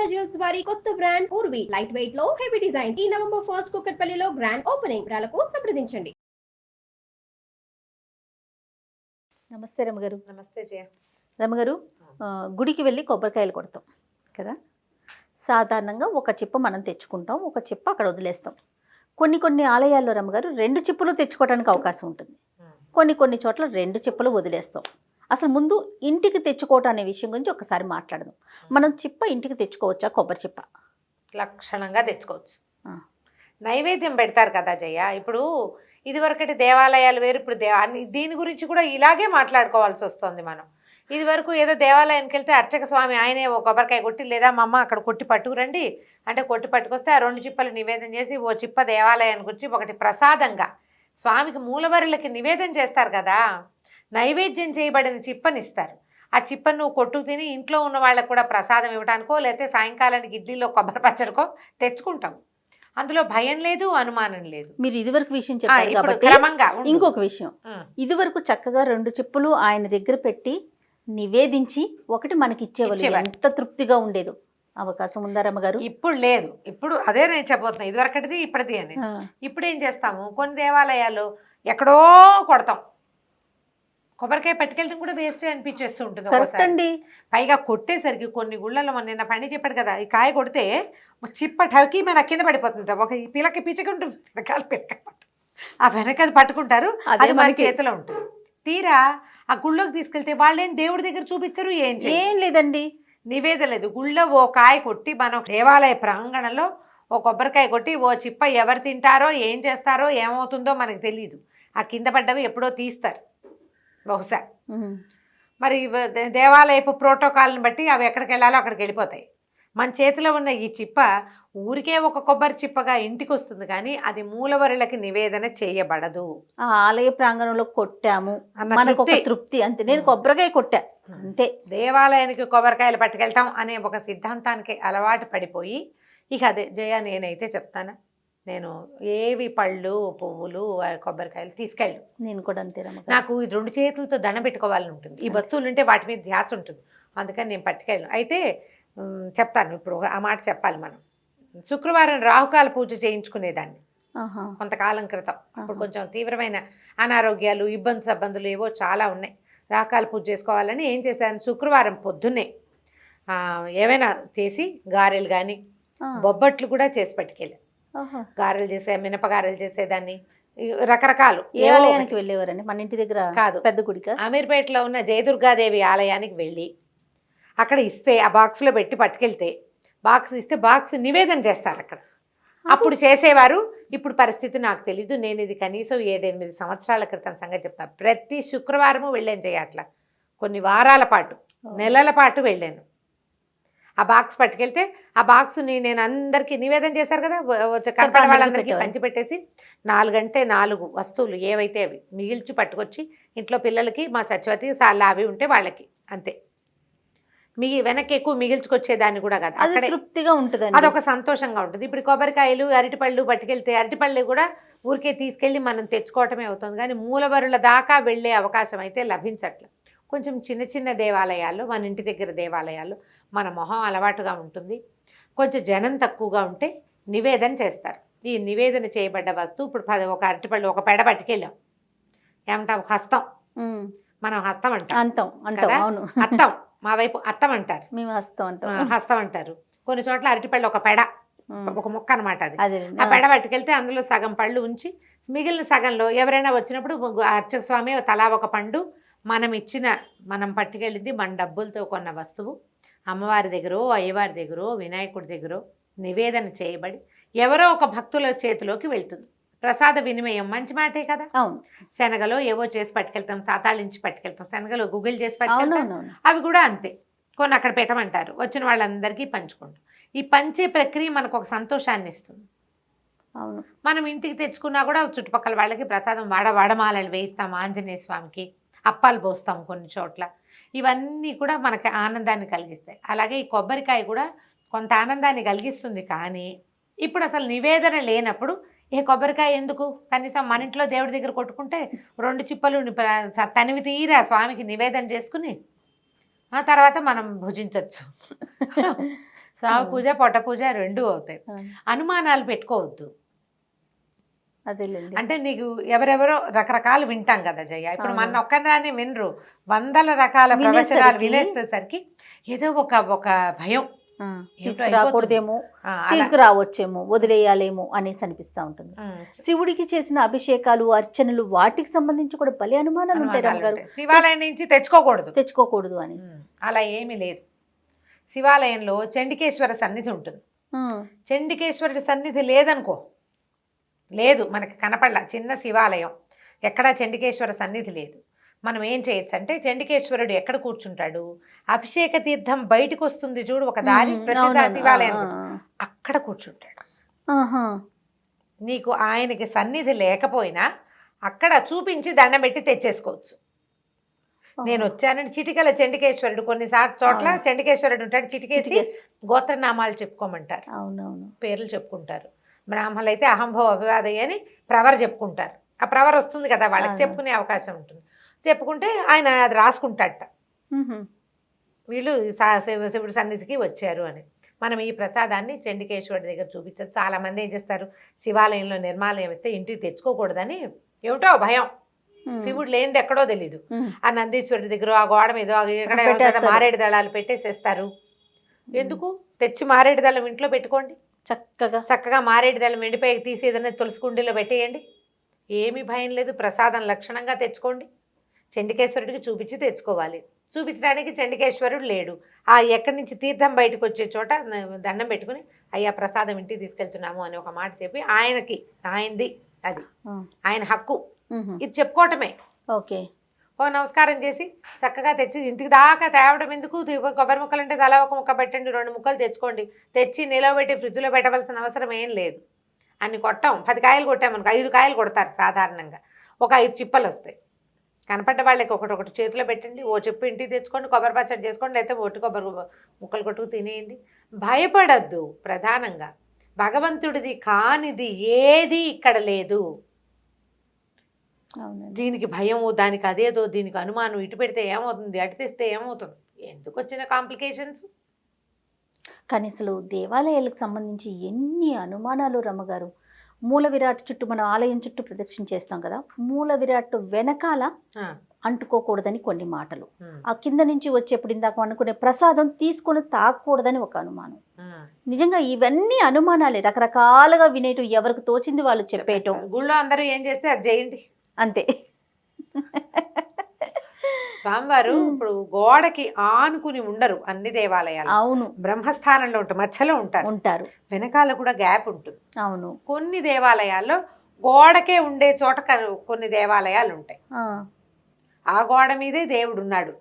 మాంగళ్య జ్యువెల్స్ వారి కొత్త బ్రాండ్ పూర్వి లైట్ వెయిట్ లో హెవీ డిజైన్ ఈ నవంబర్ 1 కుకట్పల్లిలో గ్రాండ్ ఓపెనింగ్ వివరాలకు సంప్రదించండి. నమస్తే రమగారు. నమస్తే జయ. రమగారు, గుడికి వెళ్ళి కొబ్బరికాయలు కొడతాం కదా. సాధారణంగా ఒక చిప్ప మనం తెచ్చుకుంటాం, ఒక చిప్ప అక్కడ వదిలేస్తాం. కొన్ని ఆలయాల్లో రమగారు 2 చిప్పలు తెచ్చుకోవడానికి అవకాశం ఉంటుంది. కొన్ని చోట్ల 2 చిప్పలు వదిలేస్తాం. అసలు ముందు ఇంటికి తెచ్చుకోవటం అనే విషయం గురించి ఒకసారి మాట్లాడదాం. మనం చిప్ప ఇంటికి తెచ్చుకోవచ్చా? కొబ్బరి చిప్ప లక్షణంగా తెచ్చుకోవచ్చు. నైవేద్యం పెడతారు కదా జయ. ఇప్పుడు ఇదివరకటి దేవాలయాలు వేరు, ఇప్పుడు దీని గురించి కూడా ఇలాగే మాట్లాడుకోవాల్సి వస్తుంది. మనం ఇదివరకు ఏదో దేవాలయానికి వెళ్తే అర్చక స్వామి ఆయనే ఓ కొబ్బరికాయ కొట్టి, లేదా మా అమ్మ అక్కడ కొట్టి పట్టుకురండి అంటే కొట్టి పట్టుకొస్తే ఆ 2 చిప్పలు నివేదన చేసి ఓ చిప్ప దేవాలయానికి వచ్చి ఒకటి ప్రసాదంగా స్వామికి మూలవరులకి నివేదన చేస్తారు కదా. నైవేద్యం చేయబడిన చిప్పనిస్తారు. ఆ చిప్పను నువ్వు కొట్టు తిని ఇంట్లో ఉన్న వాళ్ళకు కూడా ప్రసాదం ఇవ్వడానికో, లేకపోతే సాయంకాలానికి ఇడ్లీలో కొబ్బరి పచ్చడికో తెచ్చుకుంటాం. అందులో భయం లేదు, అనుమానం లేదు. మీరు ఇదివరకు విషయం చెప్పారు కాబట్టి క్రమంగా ఇంకొక విషయం, ఇదివరకు చక్కగా 2 చిప్పలు ఆయన దగ్గర పెట్టి నివేదించి ఒకటి మనకి ఇచ్చేవాళ్ళు. ఎంత తృప్తిగా ఉండేదో. అవకాశం ఉందా రమ్మగారు? ఇప్పుడు లేదు. ఇప్పుడు అదే నేను చెప్పబోతున్నా, ఇదివరకటిది ఇప్పటిది అని. ఇప్పుడు ఏం చేస్తాము, కొన్ని దేవాలయాలు ఎక్కడో కొడతాం, కొబ్బరికాయ పట్టుకెళ్ళడం కూడా వేస్ట్ అనిపించేస్తూ ఉంటుంది. పైగా కొట్టేసరికి కొన్ని గుళ్ళలో నిన్న పండి చెప్పాడు కదా, ఈ కాయ కొడితే చిప్ప టవకి మన కింద పడిపోతుంది. ఒక పిల్లకి పిచ్చకుంటుంది వెనకాల పిల్లక, ఆ వెనకది పట్టుకుంటారు, అది మన చేతిలో ఉంటుంది. తీరా ఆ గుళ్ళోకి తీసుకెళ్తే వాళ్ళేం దేవుడి దగ్గర చూపించరు, ఏం లేదండి, నివేద లేదు. గుళ్ళో ఓ కాయ కొట్టి మనం దేవాలయ ప్రాంగణంలో ఓ కొబ్బరికాయ కొట్టి ఓ చిప్ప ఎవరు తింటారో ఏం చేస్తారో ఏమవుతుందో మనకు తెలియదు. ఆ కింద పడ్డవి ఎప్పుడో తీస్తారు బహుశా. మరి దేవాలయపు ప్రోటోకాల్ని బట్టి అవి ఎక్కడికి వెళ్ళాలో అక్కడికి వెళ్ళిపోతాయి. మన చేతిలో ఉన్న ఈ చిప్ప ఊరికే ఒక కొబ్బరి చిప్పగా ఇంటికి వస్తుంది, కానీ అది మూలవరులకి నివేదన చేయబడదు. ఆ ఆలయ ప్రాంగణంలో కొట్టాము మనకు ఒక తృప్తి అంతే. నేను కొబ్బరికాయ కొట్టా అంతే. దేవాలయానికి కొబ్బరికాయలు పట్టుకెళ్తాం అనే ఒక సిద్ధాంతానికి అలవాటు పడిపోయి, ఇక అదే జయ నేనైతే చెప్తాను, నేను ఏవి పళ్ళు పువ్వులు కొబ్బరికాయలు తీసుకెళ్ళు. నేను కూడా అంతే. నాకు ఈ 2 చేతులతో దండం పెట్టుకోవాలని ఉంటుంది. ఈ వస్తువులు ఉంటే వాటి మీద ధ్యాస ఉంటుంది, అందుకని నేను పట్టుకెళ్ళను. అయితే చెప్తాను, ఇప్పుడు ఆ మాట చెప్పాలి. మనం శుక్రవారం రాహుకాల పూజ చేయించుకునేదాన్ని కొంతకాలం క్రితం. అప్పుడు కొంచెం తీవ్రమైన అనారోగ్యాలు, ఇబ్బందులు ఏవో చాలా ఉన్నాయి. రాహుకాల పూజ చేసుకోవాలని ఏం చేశాను, శుక్రవారం పొద్దున్నే ఏమైనా చేసి గారెలు కానీ బొబ్బట్లు కూడా చేసి పట్టుకెళ్ళాను. గారెలు చేసే, మినపగారెలు చేసేదాన్ని, రకరకాలు. ఏ ఆలయానికి వెళ్ళేవారండి? మన ఇంటి దగ్గర కాదు, పెద్ద గుడికి, అమీర్పేటలో ఉన్న జయదుర్గాదేవి ఆలయానికి వెళ్ళి అక్కడ ఇస్తే ఆ బాక్స్లో పెట్టి పట్టుకెళ్తే, బాక్స్ ఇస్తే బాక్స్ నివేదన చేస్తారు అక్కడ. అప్పుడు చేసేవారు. ఇప్పుడు పరిస్థితి నాకు తెలీదు. నేను ఇది కనీసం 7-8 సంవత్సరాల క్రితం సంగతి చెప్తాను. ప్రతి శుక్రవారము వెళ్ళాను చేయట్లా, కొన్ని వారాల పాటు, నెలల పాటు వెళ్ళాను. ఆ బాక్స్ పట్టుకెళ్తే ఆ బాక్స్ని నేను అందరికీ నివేదన చేశారు కదా, కనపడే వాళ్ళందరికీ పంచిపెట్టేసి 4 గంటే 4 వస్తువులు ఏవైతే అవి మిగిల్చి పట్టుకొచ్చి ఇంట్లో పిల్లలకి, మా సత్యవతి సార్లు అవి ఉంటే వాళ్ళకి, అంతే. వెనక్కి ఎక్కువ మిగిల్చుకొచ్చేదాన్ని కూడా కదా, అక్కడ తృప్తిగా ఉంటుంది, అదొక సంతోషంగా ఉంటుంది. ఇప్పుడు కొబ్బరికాయలు, అరటిపళ్ళు పట్టుకెళ్తే అరటిపళ్ళు కూడా ఊరికే తీసుకెళ్ళి మనం తెచ్చుకోవటమే అవుతుంది, కానీ మూలవరుల దాకా వెళ్ళే అవకాశం అయితే లభించట్లేదు. కొంచెం చిన్న దేవాలయాల్లో, మన ఇంటి దగ్గర దేవాలయాల్లో మన మొహం అలవాటుగా ఉంటుంది, కొంచెం జనం తక్కువగా ఉంటే నివేదన చేస్తారు. ఈ నివేదన చేయబడ్డ వస్తువు, ఇప్పుడు ఒక అరటిపళ్ళు ఒక పెడ పట్టుకెళ్ళాం, ఏమంటాం, హస్తం. మనం హస్తం అంటాం, హస్తం మా వైపు అత్తం అంటారు, మేము హస్తం అంటారు. కొన్ని చోట్ల అరటిపళ్ళు ఒక పెడ, ఒక మొక్క అనమాట అది. ఆ పెడ పట్టుకెళ్తే అందులో సగం పళ్ళు ఉంచి మిగిలిన సగంలో ఎవరైనా వచ్చినప్పుడు అర్చక స్వామి తలా ఒక పండు, మనం పట్టుకెళ్ళింది మన డబ్బులతో కొన్న వస్తువు అమ్మవారి దగ్గరో, అయ్యవారి దగ్గరో, వినాయకుడి దగ్గరో నివేదన చేయబడి ఎవరో ఒక భక్తుల చేతిలోకి వెళ్తుంది. ప్రసాద వినిమయం మంచి మాటే కదా. శనగలో ఏవో చేసి పట్టుకెళ్తాం, సాతాళించి పట్టుకెళ్తాం, శనగలో గుగ్గిలు చేసి పట్టుకెళ్తాం, అవి కూడా అంతే. కొన్ని అక్కడ పెట్టమంటారు, వచ్చిన వాళ్ళందరికీ పంచుకుంటాం. ఈ పంచే ప్రక్రియ మనకు ఒక సంతోషాన్ని ఇస్తుంది. అవును, మనం ఇంటికి తెచ్చుకున్నా కూడా చుట్టుపక్కల వాళ్ళకి ప్రసాదం వడమాలలు వేయిస్తాం, ఆంజనేయ స్వామికి అప్పాలు పోస్తాం కొన్ని చోట్ల. ఇవన్నీ కూడా మనకి ఆనందాన్ని కలిగిస్తాయి. అలాగే ఈ కొబ్బరికాయ కూడా కొంత ఆనందాన్ని కలిగిస్తుంది, కానీ ఇప్పుడు అసలు నివేదన లేనప్పుడు ఏ కొబ్బరికాయ ఎందుకు? కనీసం మన ఇంట్లో దేవుడి దగ్గర కొట్టుకుంటే 2 చిప్పలు తనివి తీరా స్వామికి నివేదన చేసుకుని ఆ తర్వాత మనం భుజించవచ్చు. సావ పూజ పొట్ట పూజ రెండు అవుతాయి. అనుమానాలు పెట్టుకోవద్దు. అదేలేండి. అంటే నీకు ఎవరెవరో రకరకాలు వింటాం కదా జయ. ఇప్పుడు మన ఒక్కదాన్ని వినరు, వందల రకాల ప్రవచనాలు వినేసేసరికి ఏదో ఒక భయం, తీసుకురాకూడదేమో, తీసుకురావచ్చేమో, వదిలేయాలేమో అనేసి అనిపిస్తా ఉంటుంది. శివుడికి చేసిన అభిషేకాలు, అర్చనలు, వాటికి సంబంధించి కూడా భలే అనుమానాలు ఉంటాయి రమ్మగారు. శివాలయం నుంచి తెచ్చుకోకూడదు అనేసి. అలా ఏమీ లేదు. శివాలయంలో చండికేశ్వర సన్నిధి ఉంటుంది. చండికేశ్వరుడి సన్నిధి లేదనుకో, లేదు మనకి కనపడలా, చిన్న శివాలయం, ఎక్కడా చండికేశ్వర సన్నిధి లేదు. మనం ఏం చేయొచ్చు అంటే, చండికేశ్వరుడు ఎక్కడ కూర్చుంటాడు, అభిషేక తీర్థం బయటకు వస్తుంది చూడు ఒక దారి, ప్రతి శివాలయం అక్కడ కూర్చుంటాడు. నీకు ఆయనకి సన్నిధి లేకపోయినా అక్కడ చూపించి దండం పెట్టి తెచ్చేసుకోవచ్చు. నేను వచ్చానని చిటికల చండికేశ్వరుడు, కొన్నిసార్లు చోట్ల చండికేశ్వరుడు ఉంటాడు, చిటికేసి గోత్రనామాలు చెప్పుకోమంటారు, పేర్లు చెప్పుకుంటారు. బ్రాహ్మణులు అయితే అహంభవ అభివాదయ్య అని ప్రవర్ చెప్పుకుంటారు. ఆ ప్రవర్ వస్తుంది కదా, వాళ్ళకి చెప్పుకునే అవకాశం ఉంటుంది. చెప్పుకుంటే ఆయన అది రాసుకుంటాడట, వీళ్ళు శివుడి సన్నిధికి వచ్చారు అని. మనం ఈ ప్రసాదాన్ని చండికేశ్వరుడి దగ్గర చూపించచ్చు. చాలామంది ఏం చేస్తారు, శివాలయంలో నిర్మాలయం ఇస్తే ఇంటికి తెచ్చుకోకూడదని ఏమిటో భయం, శివుడు లేనిది ఎక్కడో తెలీదు. ఆ నందీశ్వరుడి దగ్గర ఆ గోడ మీద ఎక్కడ మారేడు దళాలు పెట్టేసేస్తారు. ఎందుకు, తెచ్చి మారేడు దళం ఇంట్లో పెట్టుకోండి, చక్కగా మారేడు దళం ఎండిపోయి తీసి ఏదైనా తులసి కుండీలో పెట్టేయండి, ఏమీ భయం లేదు. ప్రసాదం లక్షణంగా తెచ్చుకోండి. చండికేశ్వరుడికి చూపించి తెచ్చుకోవాలి. చూపించడానికి చండికేశ్వరుడు లేడు, ఆ ఎక్కడి నుంచి తీర్థం బయటకు వచ్చే చోట దండం పెట్టుకుని అయ్యా ప్రసాదం ఇంటికి తీసుకెళ్తున్నాము అని ఒక మాట చెప్పి ఆయనది అది ఆయన హక్కు, ఇది చెప్పుకోవటమే. ఓ నమస్కారం చేసి చక్కగా తెచ్చి ఇంటికి దాకా తేవడం ఎందుకు, కొబ్బరి ముక్కలు అంటే తలా ఒక ముక్క పెట్టండి, 2 ముక్కలు తెచ్చుకోండి, తెచ్చి నిలవబెట్టి ఫ్రిడ్జ్లో పెట్టవలసిన అవసరం ఏం లేదు. అన్ని కొట్టాం, 10 కాయలు కొట్టామనుకో 5 కాయలు కొడతారు సాధారణంగా, ఒక 5 చిప్పలు వస్తాయి. కనపడ్డ వాళ్ళకి ఒకటి చేతిలో పెట్టండి, ఓ చెప్పు ఇంటికి తెచ్చుకోండి, కొబ్బరి పచ్చడి చేసుకోండి, లేకపోతే ఒట్టి కొబ్బరి ముక్కలు కొట్టుకు తినేయండి. భయపడద్దు. ప్రధానంగా భగవంతుడిది కానిది ఏది ఇక్కడ లేదు. దీనికి భయము, దానికి అదేదో, దీనికి అనుమానం, ఇటు పెడితే ఏమవుతుంది, అటు తెస్తే ఏమవుతుంది, ఎందుకు వచ్చిన కాంప్లికేషన్స్. కానీ అసలు దేవాలయాలకు సంబంధించి ఎన్ని అనుమానాలు రమ్మగారు. మూల విరాట్ చుట్టూ, మనం ఆలయం చుట్టూ ప్రదక్షిణ చేస్తాం కదా, మూల విరాట్ వెనకాల అంటుకోకూడదని కొన్ని మాటలు, ఆ కింద నుంచి వచ్చేప్పుడు ఇందాక అనుకునే ప్రసాదం తీసుకొని తాకూడదని ఒక అనుమానం. నిజంగా ఇవన్నీ అనుమానాలే, రకరకాలుగా వినేటు, ఎవరికి తోచింది వాళ్ళు చెప్పేయటం. గుళ్ళో అందరూ ఏం చేస్తే అది చేయండి అంతే. స్వామివారు ఇప్పుడు గోడకి ఆనుకుని ఉండరు అన్ని దేవాలయాలు. అవును, బ్రహ్మస్థానంలో ఉంటారు, మధ్యలో ఉంటారు, వెనకాల కూడా గ్యాప్ ఉంటుంది. అవును, కొన్ని దేవాలయాల్లో గోడకే ఉండే చోట కొన్ని దేవాలయాలు ఉంటాయి, ఆ గోడ మీదే దేవుడు ఉన్నాడు.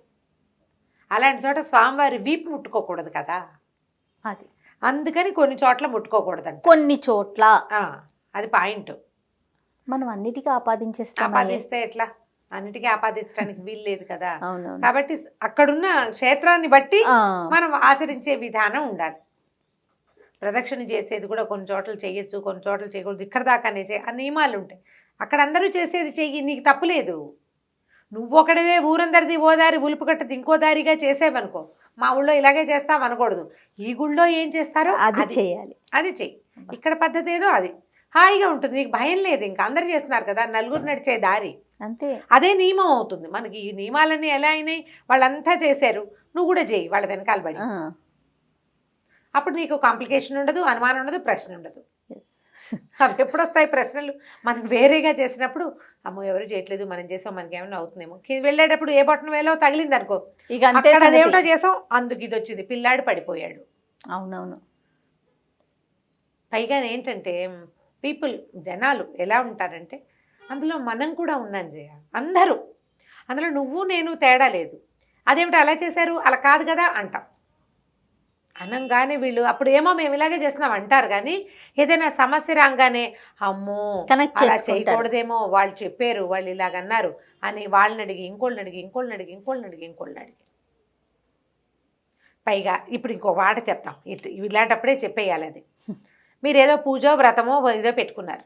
అలాంటి చోట స్వామివారి వీపు ముట్టుకోకూడదు కదా, అది అందుకని కొన్ని చోట్ల ముట్టుకోకూడదండి. కొన్ని చోట్ల అది పాయింట్. మనం అన్నిటికీ ఆపాదిస్తే ఎట్లా, అన్నిటికీ ఆపాదించడానికి వీలు లేదు కదా. కాబట్టి అక్కడున్న క్షేత్రాన్ని బట్టి మనం ఆచరించే విధానం ఉండాలి. ప్రదక్షిణ చేసేది కూడా కొన్ని చోట్ల చేయొచ్చు, కొన్ని చోట్ల చేయకూడదు, ఇక్కడ దాకానే ఆ నియమాలు ఉంటాయి. అక్కడ అందరూ చేసేది చెయ్యి, నీకు తప్పులేదు. నువ్వు ఒకడవే ఊరందరిది ఓ దారి ఉలుపు కట్టది ఇంకో దారిగా చేసేవనుకో, మా ఊళ్ళో ఇలాగే చేస్తాం అనకూడదు. ఈ గుళ్ళో ఏం చేస్తారో అది చేయాలి, అది చెయ్యి. ఇక్కడ పద్ధతి ఏదో అది హాయిగా ఉంటుంది, నీకు భయం లేదు. ఇంకా అందరు చేస్తున్నారు కదా, నలుగురు నడిచే దారి అంతే, అదే నియమం అవుతుంది. మనకి ఈ నియమాలన్నీ ఎలా అయినాయి, వాళ్ళంతా చేశారు, నువ్వు కూడా చేయి వాళ్ళ వెనకాల పడి. అప్పుడు నీకు కాంప్లికేషన్ ఉండదు, అనుమానం ఉండదు, ప్రశ్న ఉండదు. అవి ఎప్పుడు వస్తాయి ప్రశ్నలు, మనం వేరేగా చేసినప్పుడు అమ్మో ఎవరు చేయట్లేదు, మనం చేసాం, మనకి ఏమైనా అవుతుందేమో. వెళ్ళేటప్పుడు ఏ బొట్టన వేలో తగిలింది అనుకో, ఇక అదేమిటో చేసాం, అందుకు ఇది వచ్చింది, పిల్లాడు పడిపోయాడు. అవునవును. పైగా ఏంటంటే పీపుల్, జనాలు ఎలా ఉంటారంటే, అందులో మనం కూడా ఉన్నాం జయ, అందరూ అందులో నువ్వు నేను తేడా లేదు. అదేమిటి అలా చేశారు, అలా కాదు కదా అంటాం. అనంగానే వీళ్ళు అప్పుడు ఏమో మేము ఇలాగే చేస్తున్నాం అంటారు, కానీ ఏదైనా సమస్య రాగానే అమ్మో అలా చేయకూడదేమో, వాళ్ళు చెప్పారు, వాళ్ళు ఇలాగన్నారు అని వాళ్ళని అడిగి ఇంకోళ్ళని అడిగి పైగా ఇప్పుడు ఇంకో మాట చెప్తాం, ఇలాంటప్పుడే చెప్పేయాలి. అది మీరు ఏదో పూజో వ్రతమో ఏదో పెట్టుకున్నారు,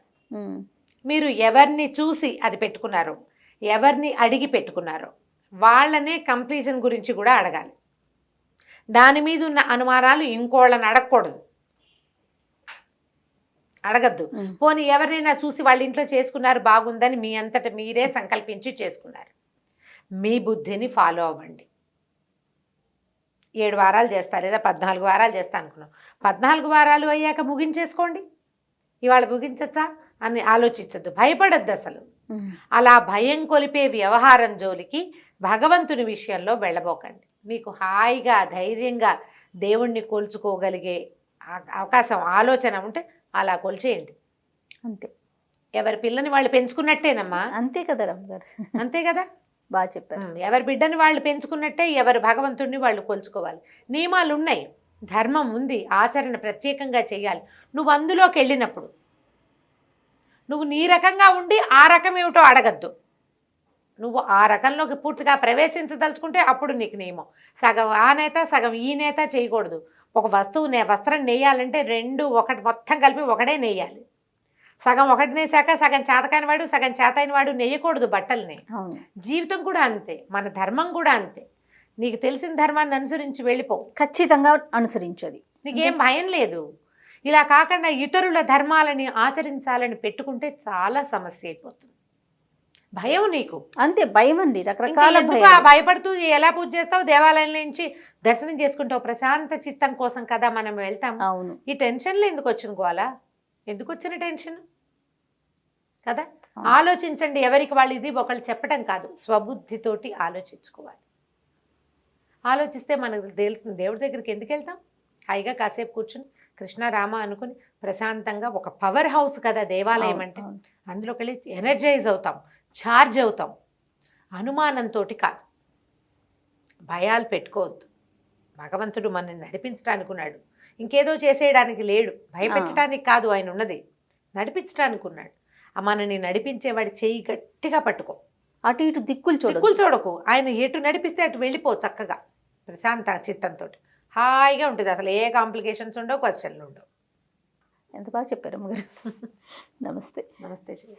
మీరు ఎవరిని చూసి అది పెట్టుకున్నారో, ఎవరిని అడిగి పెట్టుకున్నారో వాళ్ళనే కంప్లీషన్ గురించి కూడా అడగాలి. దాని మీద ఉన్న అనుమానాలు ఇంకోళ్ళని అడగకూడదు, అడగద్దు. పోనీ ఎవరినైనా చూసి వాళ్ళ ఇంట్లో చేసుకున్నారు బాగుందని మీ అంతట మీరే సంకల్పించి చేసుకున్నారు, మీ బుద్ధిని ఫాలో అవ్వండి. 7 వారాలు చేస్తారు లేదా 14 వారాలు చేస్తా అనుకున్నాం, 14 వారాలు అయ్యాక ముగించేసుకోండి. ఇవాళ ముగించచ్చా అని ఆలోచించద్దు, భయపడద్దు అసలు. అలా భయం కొలిపే వ్యవహారం జోలికి భగవంతుని విషయంలో వెళ్ళబోకండి. మీకు హాయిగా ధైర్యంగా దేవుణ్ణి కొలుచుకోగలిగే అవకాశం ఆలోచన ఉంటే అలా కొలిచేయండి అంతే. ఎవరి పిల్లని వాళ్ళు పెంచుకున్నట్టేనమ్మా. అంతే కదా రమ్మగారు, అంతే కదా, బాగా చెప్పారు. ఎవరి బిడ్డని వాళ్ళు పెంచుకున్నట్టే ఎవరి భగవంతుడిని వాళ్ళు కొలుచుకోవాలి. నియమాలు ఉన్నాయి, ధర్మం ఉంది, ఆచరణ ప్రత్యేకంగా చేయాలి. నువ్వు అందులోకి వెళ్ళినప్పుడు నువ్వు నీ రకంగా ఉండి ఆ రకం ఏమిటో అడగద్దు. నువ్వు ఆ రకంలోకి పూర్తిగా ప్రవేశించదలుచుకుంటే అప్పుడు నీకు నియమం. సగం ఆ నేత సగం ఈ నేత చేయకూడదు. ఒక వస్త్రం నేయాలంటే 2 ఒకటి మొత్తం కలిపి ఒకటే నేయాలి. సగం ఒకటి నేసాక సగం చేతకాని వాడు సగం చేతైన వాడు నేయకూడదు బట్టల్ని. జీవితం కూడా అంతే, మన ధర్మం కూడా అంతే. నీకు తెలిసిన ధర్మాన్ని అనుసరించి వెళ్ళిపో, ఖచ్చితంగా అనుసరించది, నీకేం భయం లేదు. ఇలా కాకుండా ఇతరుల ధర్మాలని ఆచరించాలని పెట్టుకుంటే చాలా సమస్య అయిపోతుంది. భయం నీకు అంతే, భయం అండి, రకరకాల భయపడుతూ ఎలా పూజ చేస్తావు, దేవాలయం నుంచి దర్శనం చేసుకుంటావు, ప్రశాంత చిత్తం కోసం కదా మనం వెళ్తాం. అవును, ఈ టెన్షన్లు ఎందుకు వచ్చిన గోలా, ఎందుకు వచ్చిన టెన్షన్ కదా. ఆలోచించండి, ఎవరికి వాళ్ళు ఇది ఒకళ్ళు చెప్పడం కాదు, స్వబుద్ధితోటి ఆలోచించుకోవాలి. ఆలోచిస్తే మనకు తెలిసిన దేవుడి దగ్గరికి ఎందుకు వెళ్తాం, హాయిగా కాసేపు కూర్చుని కృష్ణారామ అనుకుని ప్రశాంతంగా. ఒక పవర్ హౌస్ కదా దేవాలయం అంటే, అందులోకి వెళ్ళి ఎనర్జైజ్ అవుతాం, ఛార్జ్ అవుతాం. అనుమానంతో కాదు, భయాలు పెట్టుకోవద్దు. భగవంతుడు మనల్ని నడిపించడానికి ఉన్నాడు, ఇంకేదో చేసేయడానికి లేడు. భయపెట్టడానికి కాదు ఆయన ఉన్నది, నడిపించడానికి ఉన్నాడు. మనని నడిపించేవాడి చెయ్యి గట్టిగా పట్టుకో, అటు ఇటు దిక్కులు చూడకు. ఆయన ఎటు నడిపిస్తే అటు వెళ్ళిపో చక్కగా ప్రశాంత చిత్తంతో. హాయిగా ఉంటుంది, అసలు ఏ కాంప్లికేషన్స్ ఉండవు, క్వశ్చన్లు ఉండవు. ఎంత బాగా చెప్పారు అమ్మగారు. నమస్తే. నమస్తే శ్రీ.